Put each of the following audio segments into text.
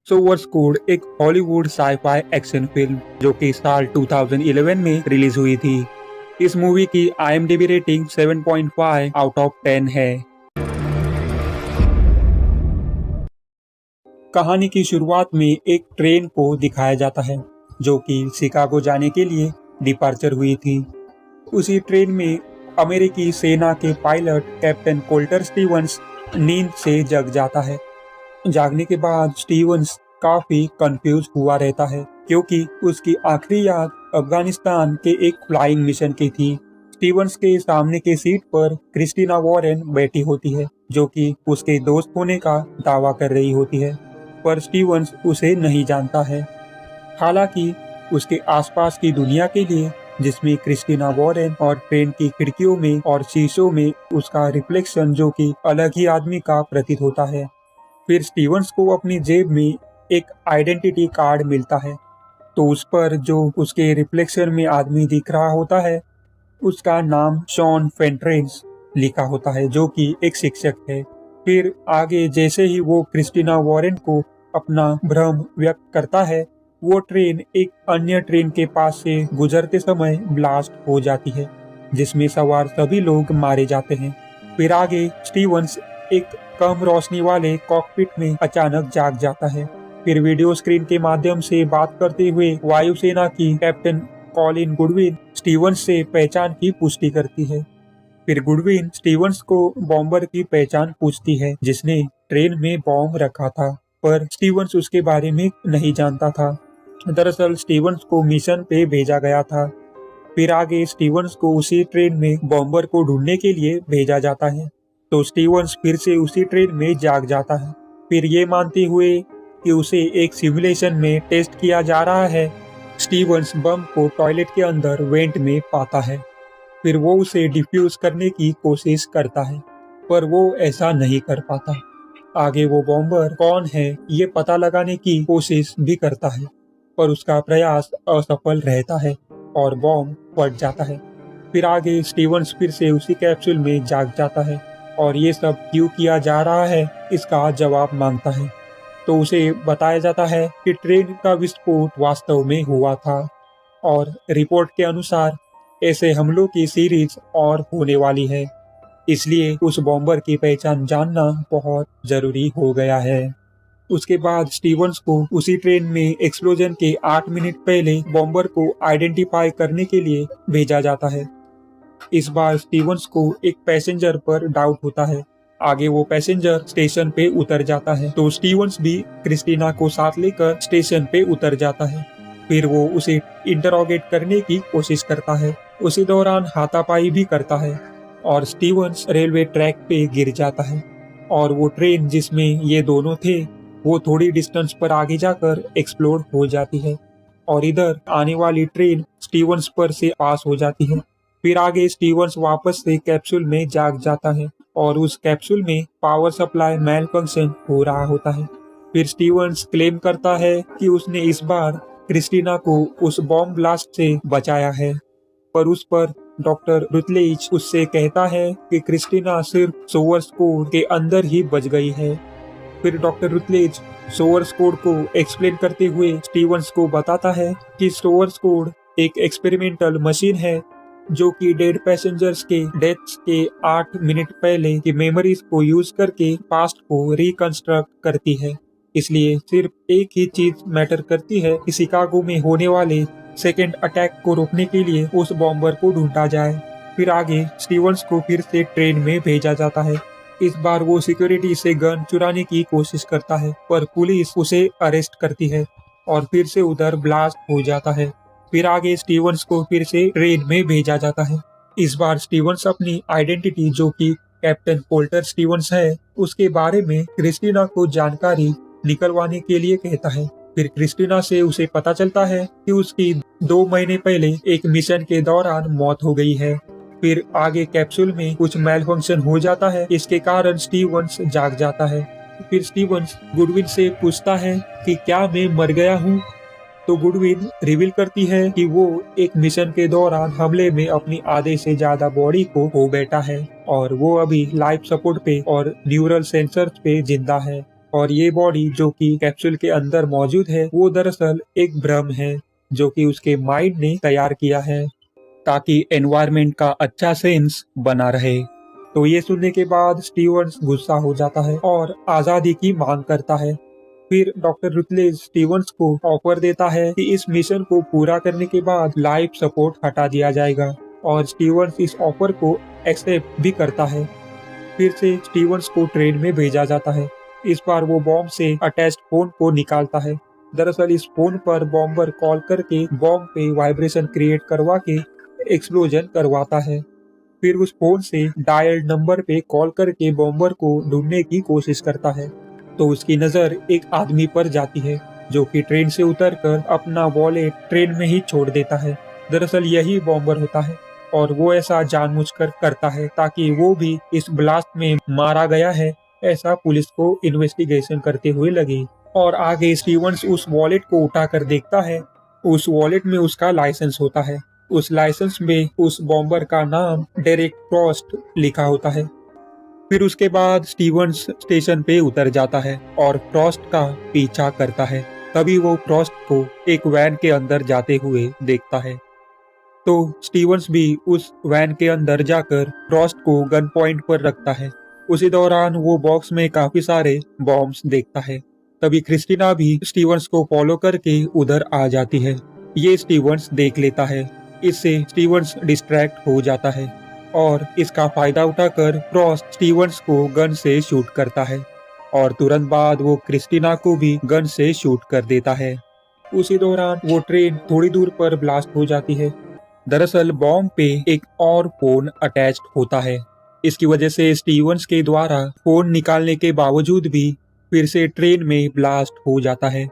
Source code एक Hollywood sci-fi action film जो कि साल 2011 में रिलीज हुई थी। इस मूवी की IMDb रेटिंग 7.5 आउट ऑफ 10 है। कहानी की शुरुआत में एक ट्रेन को दिखाया जाता है जो कि शिकागो जाने के लिए डिपार्चर हुई थी। उसी ट्रेन में अमेरिकी सेना के पायलट कैप्टन कोल्टर स्टीवंस नींद से जग जाता है। जागने के बाद स्टीवंस काफी कंफ्यूज हुआ रहता है क्योंकि उसकी आखिरी याद अफगानिस्तान के एक फ्लाइंग मिशन की थी। स्टीवंस के सामने के सीट पर क्रिस्टीना वॉरेन बैठी होती है जो कि उसके दोस्त होने का दावा कर रही होती है, पर स्टीवंस उसे नहीं जानता है। हालांकि उसके आसपास की दुनिया के लिए, जिसमें क्रिस्टीना वॉरेन और ट्रेन की खिड़कियों में और शीशों में उसका रिफ्लेक्शन जो कि अलग ही आदमी का प्रतीत होता है। फिर स्टीवंस को अपनी जेब में एक आइडेंटिटी कार्ड मिलता है, तो उस पर जो उसके रिफ्लेक्शन में आदमी दिख रहा होता है उसका नाम शॉन फेंट्रेंस लिखा होता है जो कि एक शिक्षक है। फिर आगे जैसे ही वो क्रिस्टीना वॉरेन को अपना भ्रम व्यक्त करता है, वो ट्रेन एक अन्य ट्रेन के पास से गुजरते समय ब्लास्ट हो जाती है जिसमें सवार सभी लोग मारे जाते हैं। फिर आगे स्टीवंस एक कम रोशनी वाले कॉकपिट में अचानक जाग जाता है। फिर वीडियो स्क्रीन के माध्यम से बात करते हुए वायुसेना की कैप्टन कॉलिन गुडविन स्टीवंस से पहचान की पुष्टि करती है। फिर गुडविन स्टीवंस को बॉम्बर की पहचान पूछती है जिसने ट्रेन में बॉम्ब रखा था, पर स्टीवंस उसके बारे में नहीं जानता था। दरअसल स्टीवंस को मिशन पे भेजा गया था। फिर आगे स्टीवंस को उसी ट्रेन में बॉम्बर को ढूंढने के लिए भेजा जाता है, तो स्टीवंस फिर से उसी ट्रेन में जाग जाता है। फिर ये मानते हुए कि उसे एक सिमुलेशन में टेस्ट किया जा रहा है, स्टीवंस बम को टॉयलेट के अंदर वेंट में पाता है। फिर वो उसे डिफ्यूज करने की कोशिश करता है, पर वो ऐसा नहीं कर पाता। आगे वो बॉम्बर कौन है ये पता लगाने की कोशिश भी करता है, पर उसका प्रयास असफल रहता है और बॉम्ब फट जाता है। फिर आगे स्टीवंस फिर से उसी कैप्सूल में जाग जाता है और ये सब क्यों किया जा रहा है इसका जवाब मांगता है, तो उसे बताया जाता है कि ट्रेन का विस्फोट वास्तव में हुआ था और रिपोर्ट के अनुसार ऐसे हमलों की सीरीज और होने वाली है, इसलिए उस बॉम्बर की पहचान जानना बहुत जरूरी हो गया है। उसके बाद स्टीवंस को उसी ट्रेन में एक्सप्लोजन के 8 मिनट पहले बॉम्बर को आइडेंटिफाई करने के लिए भेजा जाता है। इस बार स्टीवंस को एक पैसेंजर पर डाउट होता है। आगे वो पैसेंजर स्टेशन पे उतर जाता है, तो स्टीवंस भी क्रिस्टीना को साथ लेकर स्टेशन पे उतर जाता है। फिर वो उसे इंटरोगेट करने की कोशिश करता है। उसी दौरान हाथापाई भी करता है और स्टीवंस रेलवे ट्रैक पे गिर जाता है और वो ट्रेन जिसमें ये दोनों थे वो थोड़ी डिस्टेंस पर आगे जाकर एक्सप्लोड हो जाती है और इधर आने वाली ट्रेन स्टीवंस पर से पास हो जाती है। फिर आगे स्टीवंस वापस से कैप्सूल में जाग जाता है और उस कैप्सूल में पावर सप्लाई मैल फंक्शन हो रहा होता है। फिर स्टीवंस क्लेम करता है कि उसने इस बार क्रिस्टीना को उस बॉम्ब ब्लास्ट से बचाया है, पर उस पर डॉक्टर रुतलेज उससे कहता है कि क्रिस्टीना सिर्फ सोर्स कोड के अंदर ही बच गई है। फिर डॉक्टर रुतलेज सोर्स कोड को एक्सप्लेन करते हुए स्टीवंस को बताता है कि सोर्स कोड एक एक्सपेरिमेंटल मशीन है जो कि डेड पैसेंजर्स के डेथ्स के 8 मिनट पहले की मेमोरीज को यूज करके पास्ट को रिकंस्ट्रक्ट करती है। इसलिए सिर्फ एक ही चीज मैटर करती है कि शिकागो में होने वाले सेकेंड अटैक को रोकने के लिए उस बॉम्बर को ढूंढा जाए। फिर आगे स्टीवंस को फिर से ट्रेन में भेजा जाता है। इस बार वो सिक्योरिटी से गन चुराने की कोशिश करता है, पर पुलिस उसे अरेस्ट करती है और फिर से उधर ब्लास्ट हो जाता है। फिर आगे स्टीवंस को फिर से ट्रेन में भेजा जाता है। इस बार स्टीवंस अपनी आइडेंटिटी जो कि कैप्टन कोल्टर स्टीवंस है उसके बारे में क्रिस्टीना को जानकारी निकलवाने के लिए कहता है। फिर क्रिस्टीना से उसे पता चलता है कि उसकी 2 महीने पहले एक मिशन के दौरान मौत हो गई है। फिर आगे कैप्सूल में कुछ मैल फंक्शन हो जाता है, इसके कारण स्टीवंस जाग जाता है। फिर स्टीवंस गुडविन से पूछता है कि क्या मैं मर गया हूँ, तो गुडविन रिवील करती है कि वो एक मिशन के दौरान हमले में अपनी आधे से ज्यादा बॉडी को खो बैठा है और वो अभी लाइफ सपोर्ट पे और न्यूरल सेंसर्स पे जिंदा है। और ये बॉडी जो कि कैप्सूल के अंदर मौजूद है वो दरअसल एक भ्रम है जो कि उसके माइंड ने तैयार किया है ताकि एनवायरनमेंट का अच्छा सेंस बना रहे। तो ये सुनने के बाद स्टीवंस गुस्सा हो जाता है और आजादी की मांग करता है। फिर डॉक्टर रुटलेज स्टीवंस को ऑफर देता है कि इस मिशन को पूरा करने के बाद लाइफ सपोर्ट हटा दिया जाएगा और स्टीवंस इस ऑफर को एक्सेप्ट भी करता है। फिर से स्टीवंस को ट्रेन में भेजा जाता है। इस बार वो बॉम्ब से अटैच्ड फोन को निकालता है। दरअसल इस फोन पर बॉम्बर कॉल करके बॉम्ब पे वाइब्रेशन क्रिएट करवा के एक्सप्लोजन करवाता है। फिर उस फोन से डायल्ड नंबर पे कॉल करके बॉम्बर को ढूंढने की कोशिश करता है। तो उसकी नजर एक आदमी पर जाती है जो कि ट्रेन से उतरकर अपना वॉलेट ट्रेन में ही छोड़ देता है। दरअसल यही बॉम्बर होता है और वो ऐसा जानबूझकर करता है ताकि वो भी इस ब्लास्ट में मारा गया है ऐसा पुलिस को इन्वेस्टिगेशन करते हुए लगे। और आगे स्टीवंस उस वॉलेट को उठाकर देखता है। उस वॉलेट में उसका लाइसेंस होता है। उस लाइसेंस में उस बॉम्बर का नाम डेरेक फ्रॉस्ट लिखा होता है। फिर उसके बाद स्टीवंस स्टेशन पे उतर जाता है और फ्रॉस्ट का पीछा करता है। तभी वो फ्रॉस्ट को एक वैन के अंदर जाते हुए देखता है। तो स्टीवंस भी उस वैन के अंदर जाकर फ्रॉस्ट को गन पॉइंट पर रखता है। उसी दौरान वो बॉक्स में काफी सारे बॉम्ब्स देखता है। तभी क्रिस्टीना भी स्टीवंस को फॉलो करके उधर आ जाती है। ये स्टीवंस देख लेता है। इससे स्टीवंस डिस्ट्रैक्ट हो जाता है और इसका फायदा उठाकर फ्रॉस्ट स्टीवंस को गन से शूट करता है और तुरंत बाद वो क्रिस्टीना को भी गन से शूट कर देता है। उसी दौरान वो ट्रेन थोड़ी दूर पर ब्लास्ट हो जाती है। दरअसल बॉम्ब पे एक और फोन अटैच्ड होता है। इसकी वजह से स्टीवंस के द्वारा फोन निकालने के बावजूद भी फिर से ट्रेन में ब्लास्ट हो जाता है।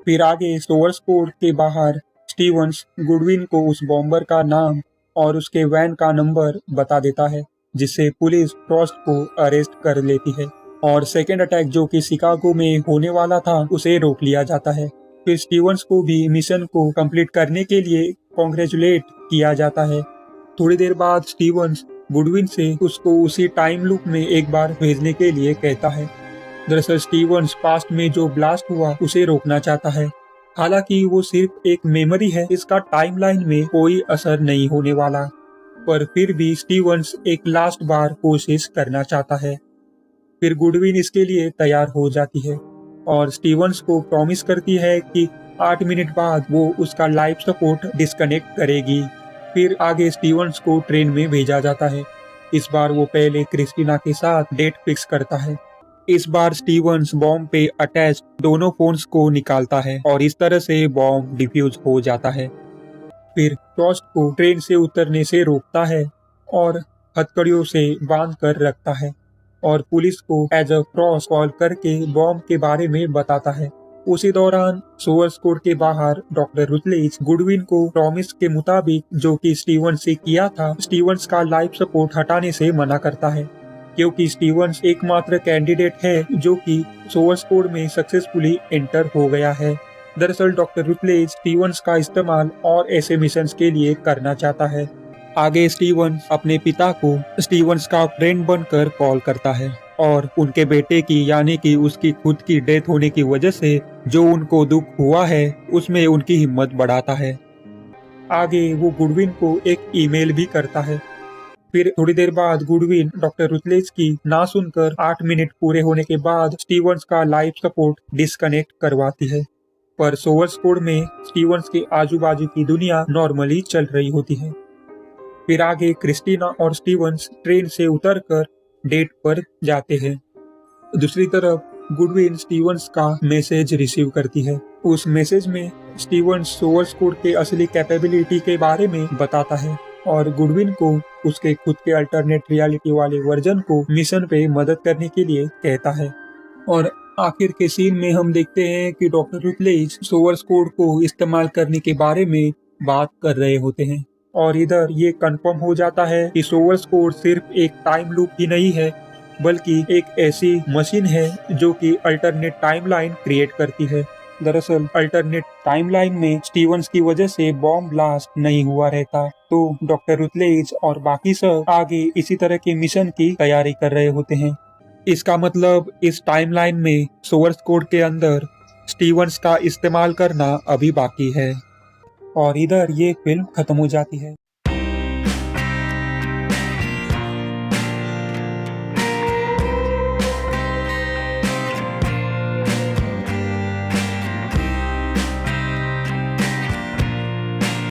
फिर आगे सोवर्स कोर्ट के बाहर स्टीवंस गुडविन को उस बॉम्बर का नाम और उसके वैन का नंबर बता देता है जिससे पुलिस फ्रॉस्ट को अरेस्ट कर लेती है और सेकेंड अटैक जो कि शिकागो में होने वाला था उसे रोक लिया जाता है। फिर स्टीवंस को भी मिशन को कंप्लीट करने के लिए कॉन्ग्रेचुलेट किया जाता है। थोड़ी देर बाद स्टीवंस गुडविन से उसको उसी टाइम लूप में एक बार भेजने के लिए कहता है। दरअसल स्टीवंस पास्ट में जो ब्लास्ट हुआ उसे रोकना चाहता है। हालांकि वो सिर्फ एक मेमोरी है, इसका टाइमलाइन में कोई असर नहीं होने वाला, पर फिर भी स्टीवंस एक लास्ट बार कोशिश करना चाहता है। फिर गुडविन इसके लिए तैयार हो जाती है और स्टीवंस को प्रॉमिस करती है कि 8 मिनट बाद वो उसका लाइफ सपोर्ट डिस्कनेक्ट करेगी। फिर आगे स्टीवंस को ट्रेन में भेजा जाता है। इस बार वो पहले क्रिस्टीना के साथ डेट फिक्स करता है। इस बार स्टीवंस बॉम्ब पे अटैच दोनों फोन्स को निकालता है और इस तरह से बॉम्ब डिफ्यूज हो जाता है। फिर फ्रॉस्ट को ट्रेन से उतरने से रोकता है और हथकड़ियों से बांध कर रखता है और पुलिस को एज अ फ्रॉस्ट कॉल करके बॉम्ब के बारे में बताता है। उसी दौरान सोवर्स कोर्ट के बाहर डॉक्टर रुटलेज गुडविन को प्रॉमिस के मुताबिक जो कि स्टीवंस से किया था स्टीवंस का लाइफ सपोर्ट हटाने से मना करता है क्योंकि स्टीवंस एकमात्र कैंडिडेट है जो कि सोवर्स कोड में सक्सेसफुली एंटर हो गया है। दरअसल डॉक्टर रुटलेज स्टीवंस का इस्तेमाल और ऐसे मिशंस के लिए करना चाहता है। आगे स्टीवंस अपने पिता को स्टीवंस का फ्रेंड बनकर कॉल करता है और उनके बेटे की यानी कि उसकी खुद की डेथ होने की वजह से जो उनको दुख हुआ है उसमें उनकी हिम्मत बढ़ाता है। आगे वो गुडविन को एक ईमेल भी करता है। फिर थोड़ी देर बाद गुडविन डॉक्टर रुटलेज की ना सुनकर 8 मिनट पूरे होने के बाद स्टीवंस का लाइफ सपोर्ट डिस्कनेक्ट करवाती है। पर सोवर्स कोड में स्टीवंस के आजू बाजू की दुनिया नॉर्मली चल रही होती है। फिर आगे क्रिस्टीना और स्टीवंस ट्रेन से उतरकर डेट पर जाते हैं। दूसरी तरफ गुडविन स्टीवंस का मैसेज रिसीव करती है। उस मैसेज में स्टीवंस सोवर्स कोड के असली कैपेबिलिटी के बारे में बताता है और गुडविन को उसके खुद के अल्टरनेट रियलिटी वाले वर्जन को मिशन पे मदद करने के लिए कहता है। और आखिर के सीन में हम देखते हैं कि डॉक्टर रुटलेज सोवर्स कोड को इस्तेमाल करने के बारे में बात कर रहे होते हैं और इधर ये कंफर्म हो जाता है कि सोवर्स कोड सिर्फ एक टाइम लूप ही नहीं है बल्कि एक ऐसी मशीन है जो कि अल्टरनेट टाइमलाइन क्रिएट करती है। दरअसल अल्टरनेट टाइमलाइन में स्टीवंस की वजह से बॉम्ब ब्लास्ट नहीं हुआ रहता, तो डॉक्टर रुटलेज और बाकी सब आगे इसी तरह के मिशन की तैयारी कर रहे होते हैं। इसका मतलब इस टाइमलाइन में सोर्स कोड के अंदर स्टीवंस का इस्तेमाल करना अभी बाकी है। और इधर ये फिल्म खत्म हो जाती है।